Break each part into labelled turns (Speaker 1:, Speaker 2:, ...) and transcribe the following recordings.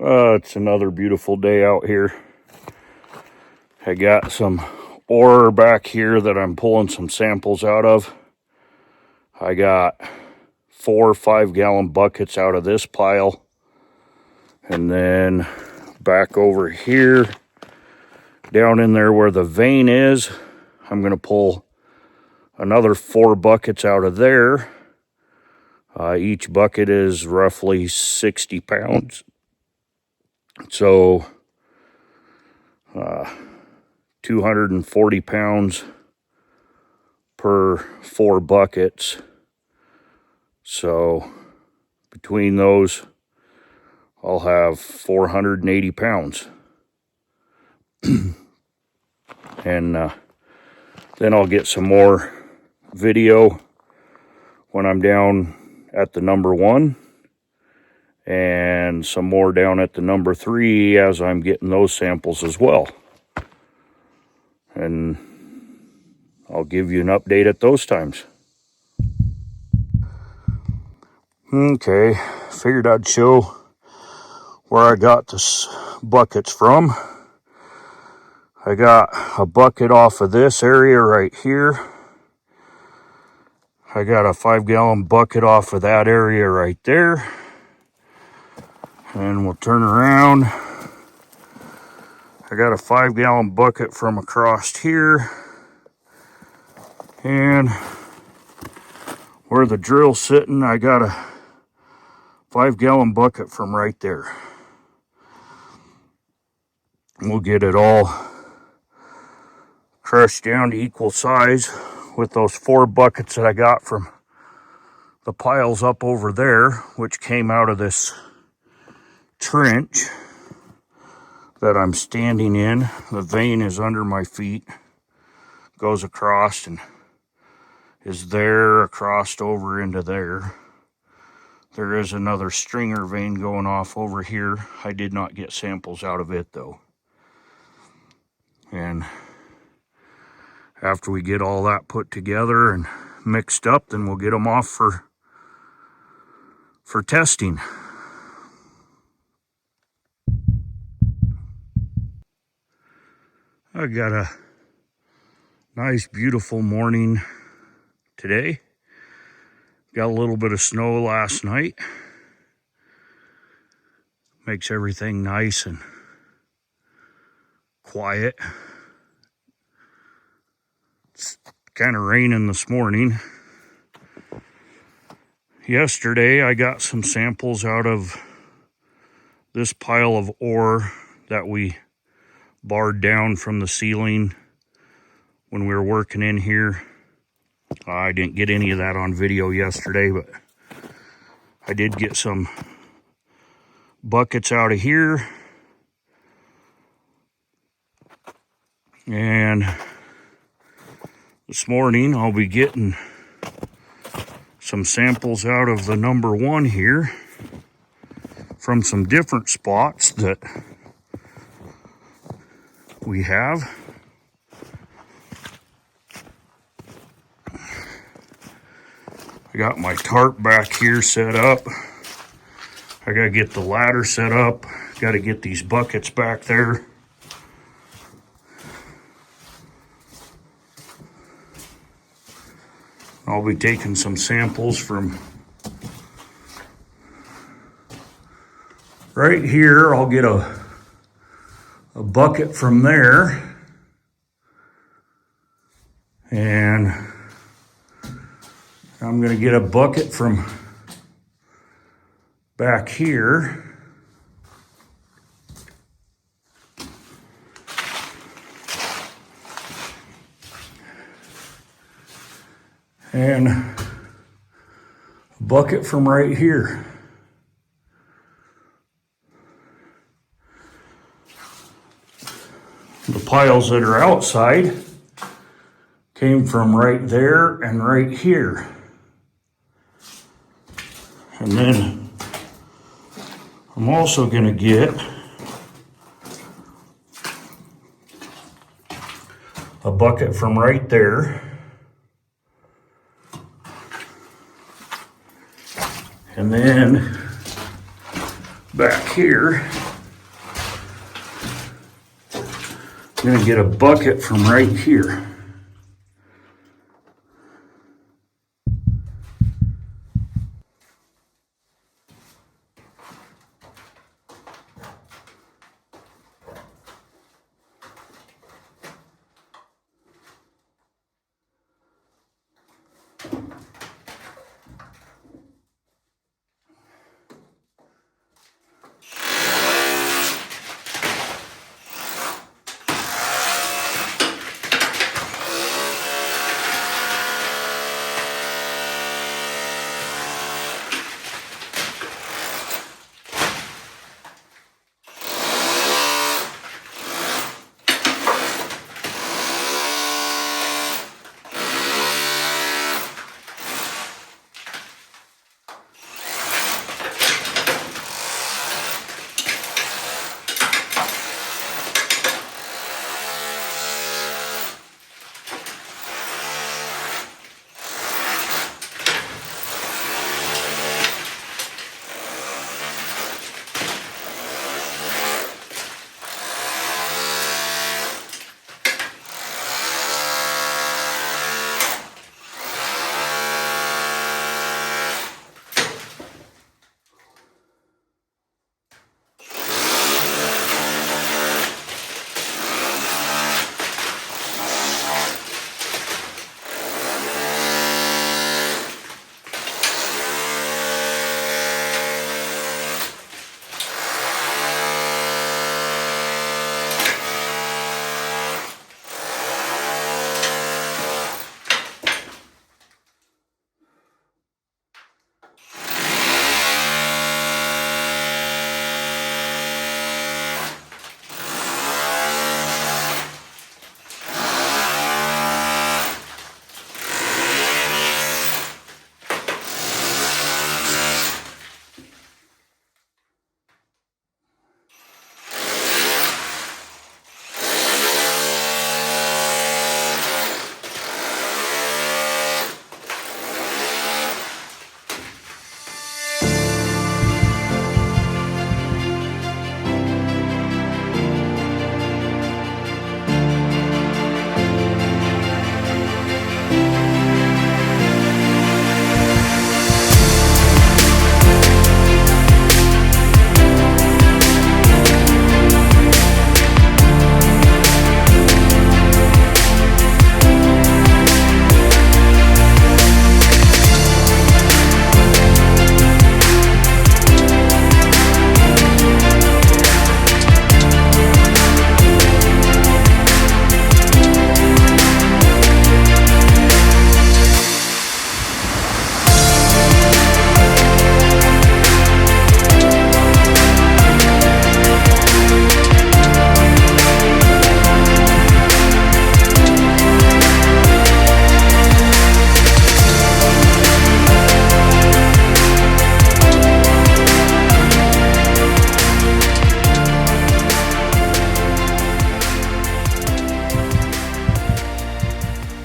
Speaker 1: It's another beautiful day out here. I got some ore back here that I'm pulling some samples out of. I got 4 5-gallon buckets out of this pile. And then back over here, down in there where the vein is, I'm going to pull another 4 buckets out of there. Each bucket is roughly 60 pounds. So 240 pounds per 4 buckets. So between those, I'll have 480 pounds. And then I'll get some more video when I'm down at the number 1. And some more down at the number 3 as I'm getting those samples as well. And I'll give you an update at those times. Okay, figured I'd show where I got the buckets from. I got a bucket off of this area right here. I got a 5-gallon bucket off of that area right there. And we'll turn around. I got a 5-gallon bucket from across here. And where the drill's sitting, I got a 5-gallon bucket from right there. We'll get it all crushed down to equal size with those 4 buckets that I got from the piles up over there, which came out of this trench that I'm standing in. The vein is under my feet, goes across and is there, across over into there. There is another stringer vein going off over here. I did not get samples out of it though. And after we get all that put together and mixed up, then we'll get them off for testing. I got a nice, beautiful morning today. Got a little bit of snow last night. Makes everything nice and quiet. It's kind of raining this morning. Yesterday, I got some samples out of this pile of ore that we barred down from the ceiling when we were working in here. I didn't get any of that on video yesterday, but I did get some buckets out of here. And this morning I'll be getting some samples out of the number 1 here from some different spots that we have. I got my tarp back here set up. I gotta get the ladder set up. Gotta get these buckets back there. I'll be taking some samples from right here. I'll get a bucket from there. And I'm going to get a bucket from back here. And a bucket from right here. The piles that are outside came from right there and right here. And then I'm also going to get a bucket from right there. And then back here, I'm going to get a bucket from right here.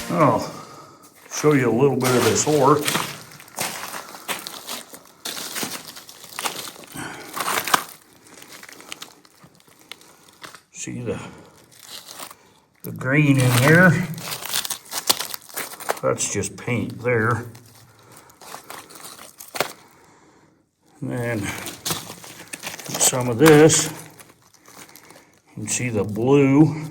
Speaker 1: I'll show you a little bit of this ore. See the green in there? That's just paint there. And then some of this, you can see the blue.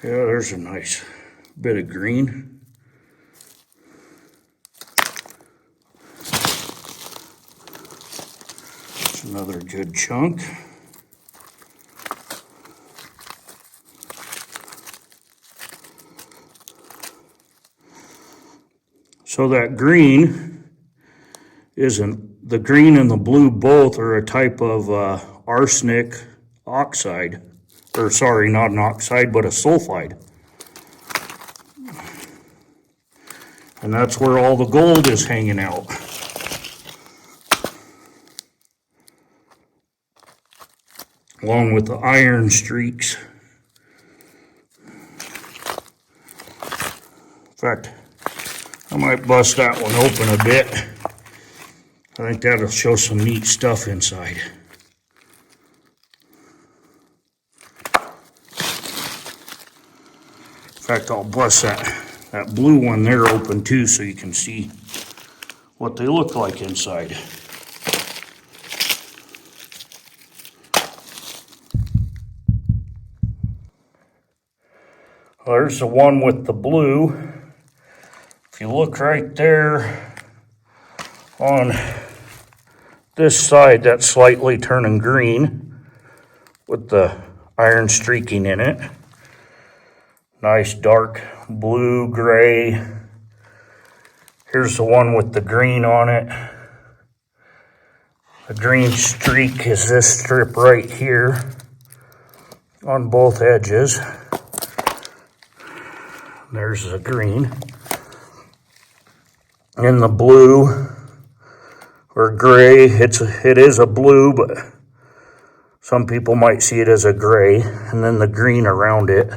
Speaker 1: Yeah, there's a nice bit of green. It's another good chunk. So that green isn't, the green and the blue both are a type of arsenic oxide. Or sorry, not an oxide, but a sulfide. And that's where all the gold is hanging out. along with the iron streaks. In fact, I might bust that one open a bit. I think that'll show some neat stuff inside. In fact, I'll bust that blue one there open too so you can see what they look like inside. Well, there's the one with the blue. If you look right there on this side, that's slightly turning green with the iron streaking in it. Nice dark blue, gray. Here's the one with the green on it. The green streak is this strip right here on both edges. There's the green. And the blue or gray, it is a blue, but some people might see it as a gray, and then the green around it.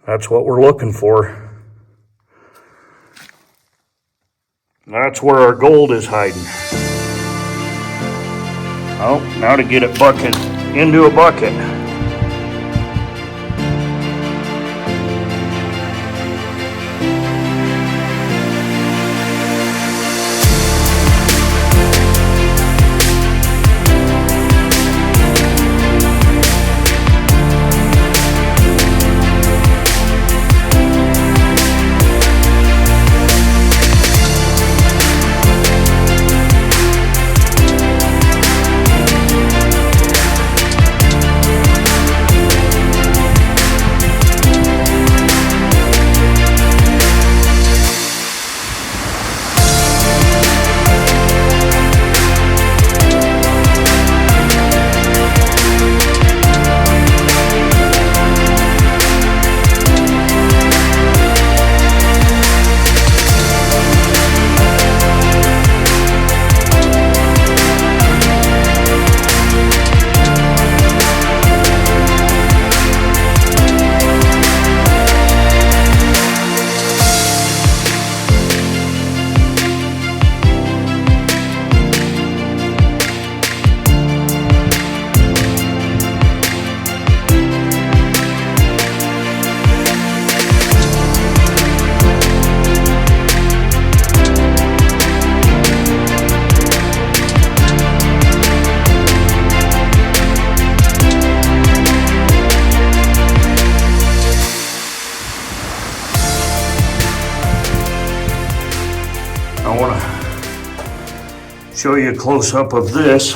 Speaker 1: That's what we're looking for. That's where our gold is hiding. Oh, now to get it bucket into a bucket. I want to show you a close-up of this.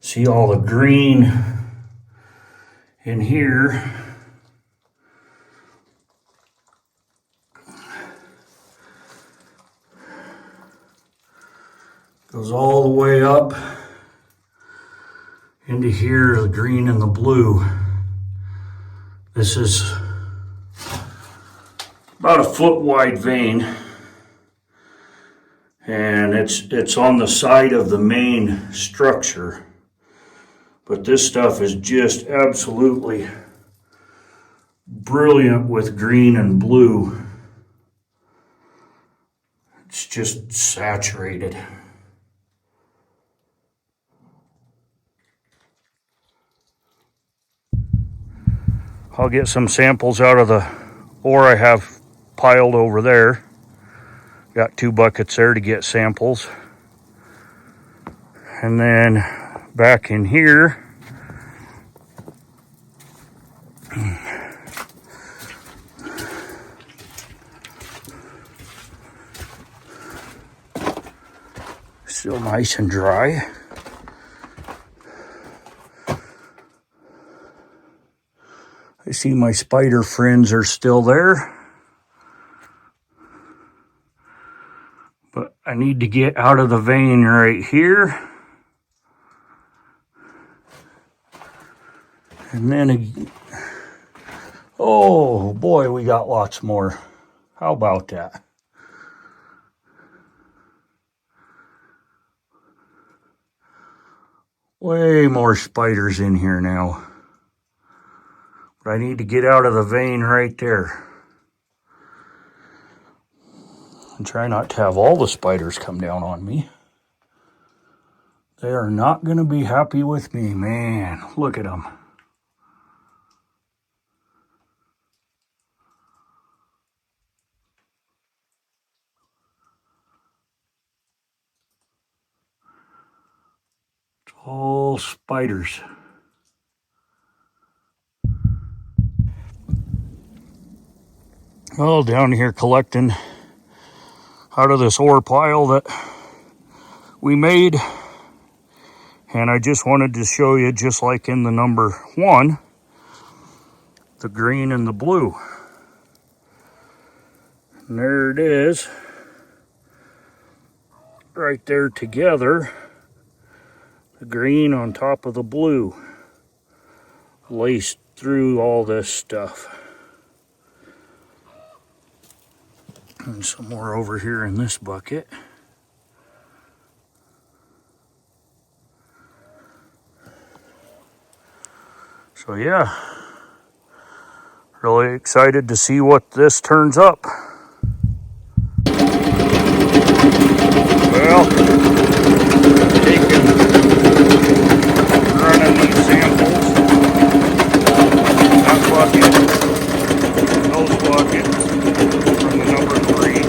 Speaker 1: See all the green in here. Goes all the way up into here, the green and the blue. This is about a foot wide vein, and it's on the side of the main structure. But this stuff is just absolutely brilliant with green and blue. It's just saturated. I'll get some samples out of the ore I have piled over there. Got 2 buckets there to get samples. And then back in here, still nice and dry. I see my spider friends are still there. But I need to get out of the vein right here. And then, oh boy, we got lots more. How about that? Way more spiders in here now. But I need to get out of the vein right there. And try not to have all the spiders come down on me. They are not going to be happy with me, man. Look at them. It's all spiders. Well, down here collecting out of this ore pile that we made. And I just wanted to show you, just like in the number 1, the green and the blue. And there it is, right there together. The green on top of the blue, laced through all this stuff. And some more over here in this bucket. So yeah, really excited to see what this turns up. Well, running these samples. That bucket, those buckets from the number 3,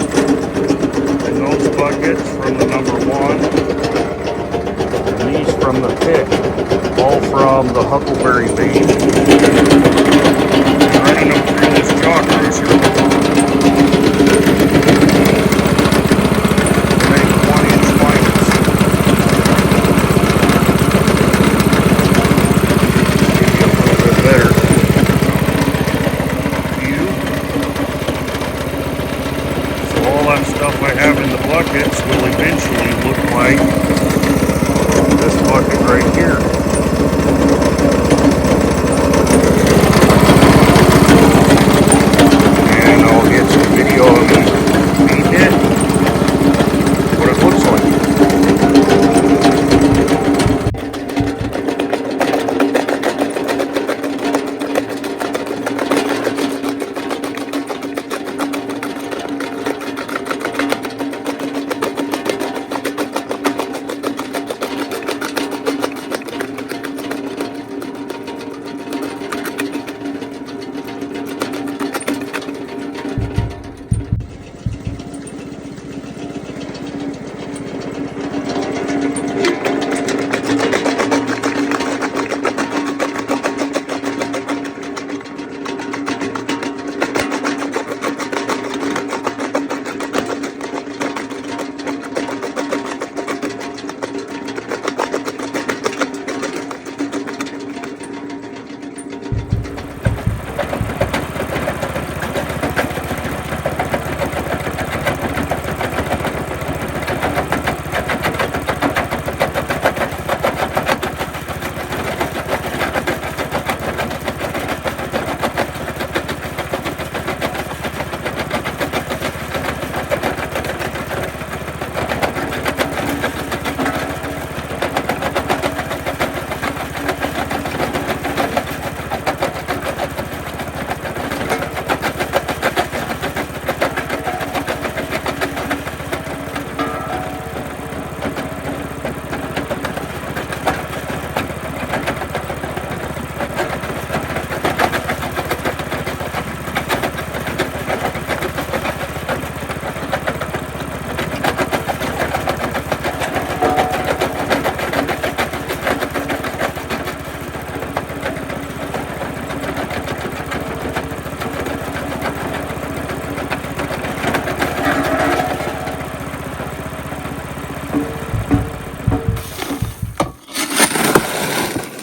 Speaker 1: and those buckets from the number 1, and these from the pit, all from the huckleberry vien. And running them through this jaw crusher. I have in the buckets will eventually look like this bucket right here. And I'll get some video of me feeding it, what it looks like.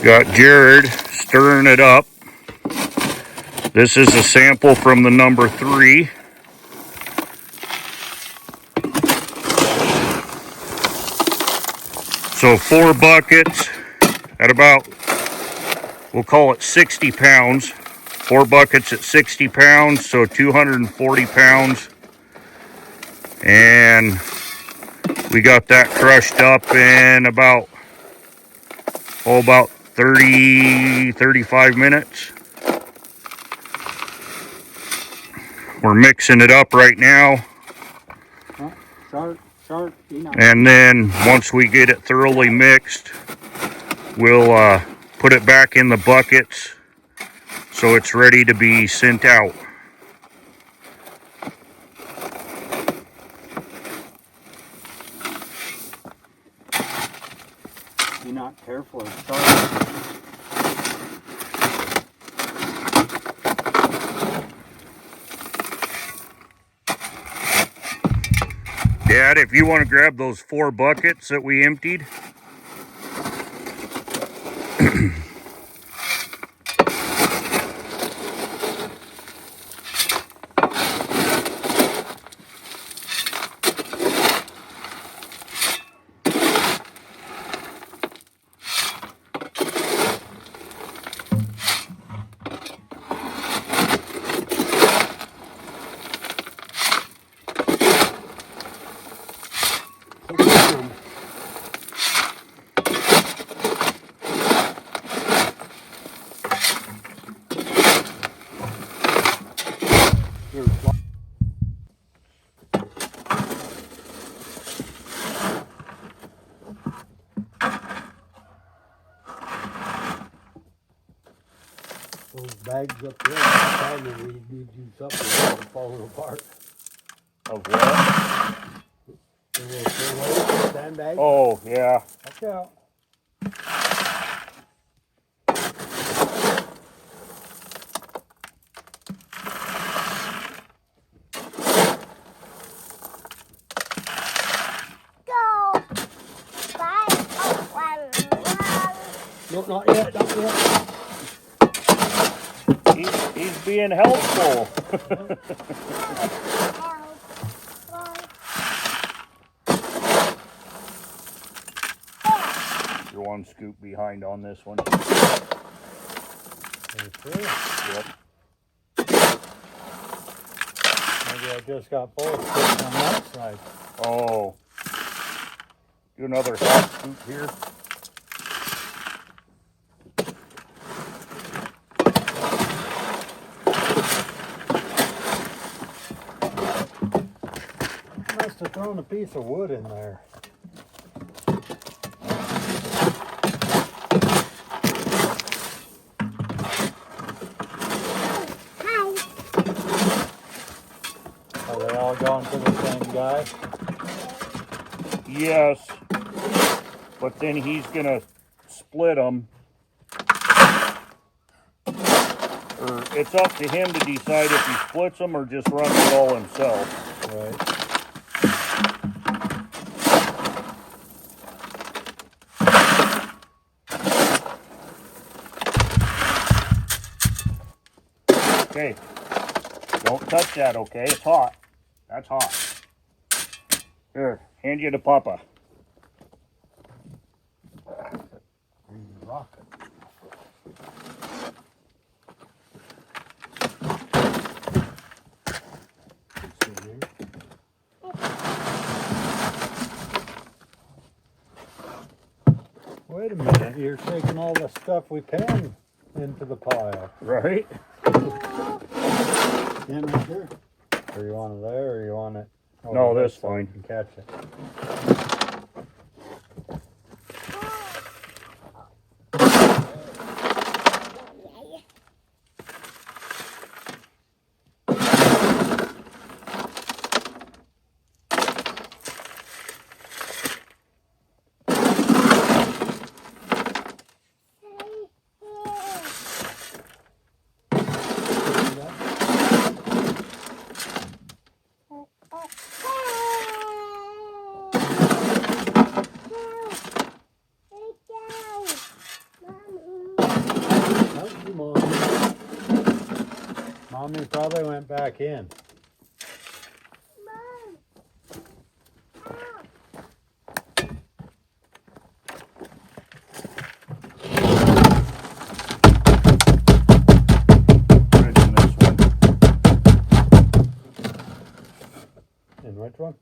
Speaker 1: Got Jared stirring it up. This is a sample from the number 3. So 4 buckets at about, we'll call it 60 pounds. 4 buckets at 60 pounds, so 240 pounds And we got that crushed up in about 35 minutes. We're mixing it up right now. And then once we get it thoroughly mixed, we'll put it back in the buckets so it's ready to be sent out.
Speaker 2: You're not careful, it starts.
Speaker 1: Dad, if you want to grab those 4 buckets that we emptied.
Speaker 2: Those bags up there, probably we need to do something to fall apart.
Speaker 1: Of what?
Speaker 2: The little sandbag.
Speaker 1: Oh, yeah.
Speaker 2: Watch out. No, not yet, not yet.
Speaker 1: He's being helpful. You're one scoop behind on this one. Yep.
Speaker 2: Maybe I just got both on that side.
Speaker 1: Oh. Do another half scoop here.
Speaker 2: Must have thrown a piece of wood in there. Are they all gone to the same guy?
Speaker 1: Yes. But then he's going to split them. Or it's up to him to decide if he splits them or just runs it all himself.
Speaker 2: Right.
Speaker 1: Okay. Don't touch that, okay? It's hot. That's hot. Here, hand you to Papa.
Speaker 2: Rocket. Wait a minute, you're taking all the stuff we can into the pile.
Speaker 1: Right?
Speaker 2: Yeah, right here. Or you want it there, or you want it?
Speaker 1: No, that's fine.
Speaker 2: You can catch it. Mommy probably went back in. In which one?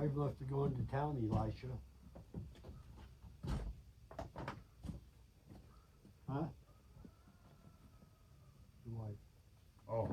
Speaker 2: Wife must have gone to town, Elisha. Huh? Your wife.
Speaker 1: Oh.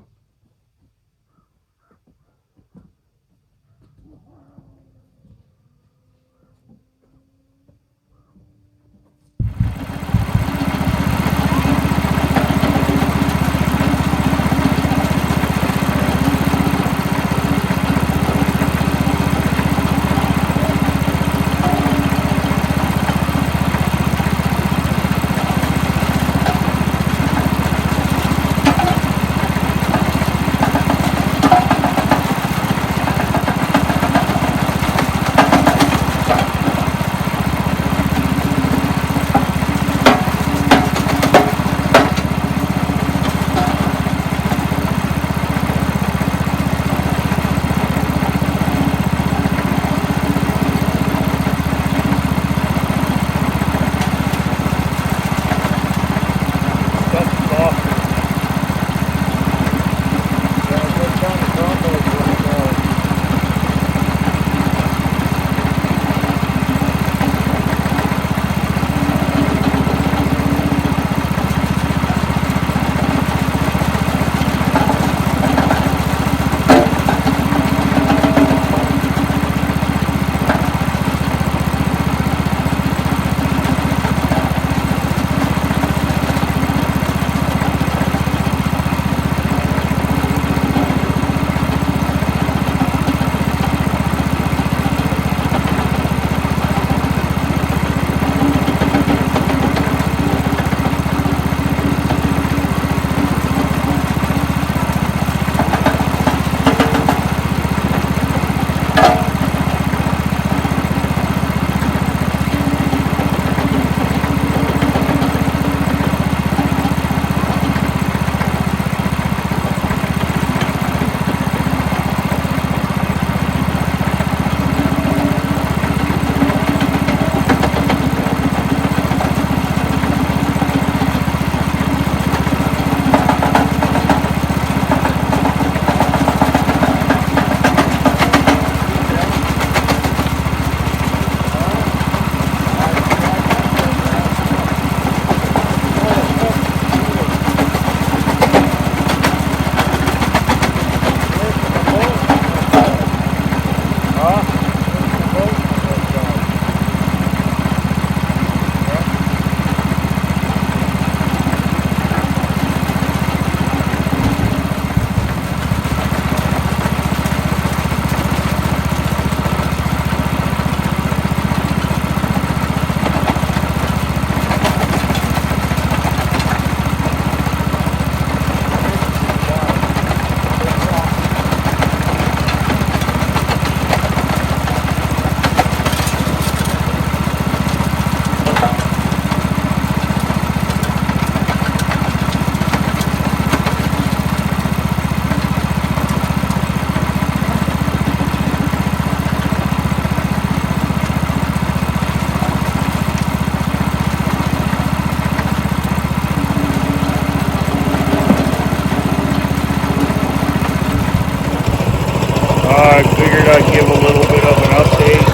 Speaker 1: I figured I'd give a little bit of an update.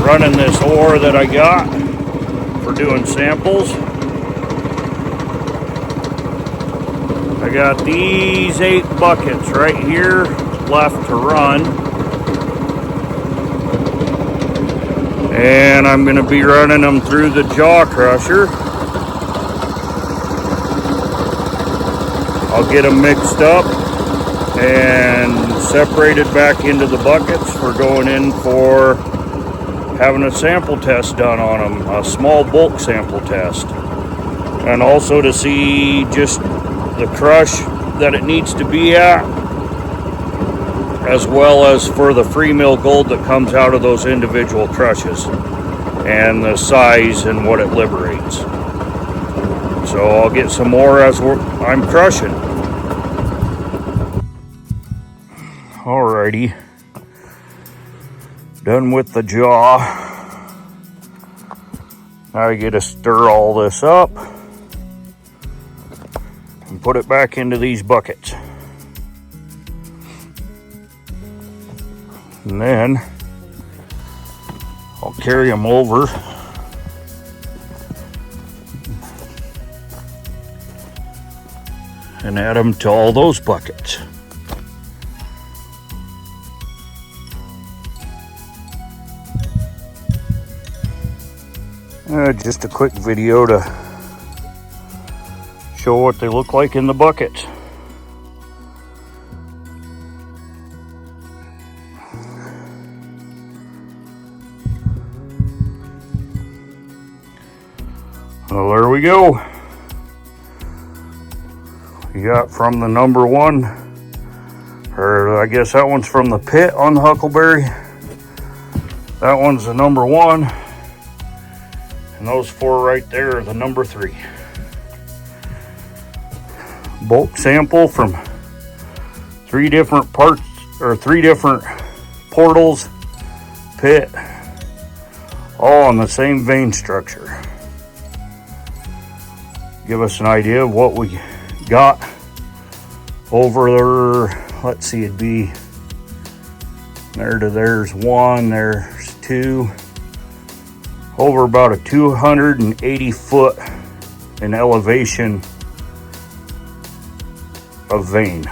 Speaker 1: Running this ore that I got for doing samples. I got these 8 buckets right here left to run. And I'm going to be running them through the jaw crusher. I'll get them mixed up and separated back into the buckets for going in for having a sample test done on them, a small bulk sample test, and also to see just the crush that it needs to be at, as well as for the free mill gold that comes out of those individual crushes and the size and what it liberates. So I'll get some more as I'm crushing. Alrighty, done with the jaw. Now I get to stir all this up and put it back into these buckets. And then I'll carry them over and add them to all those buckets. Just a quick video to show what they look like in the buckets. Well, there we go. You got from the number one, or I guess that one's from the pit on the huckleberry. That one's the number one. And those four right there are the number three. Bulk sample from 3 different parts, or 3 different portals, pit, all on the same vein structure. Give us an idea of what we got over there. Let's see, it'd be there to there's 1, there's 2, over about a 280 foot in elevation of vein.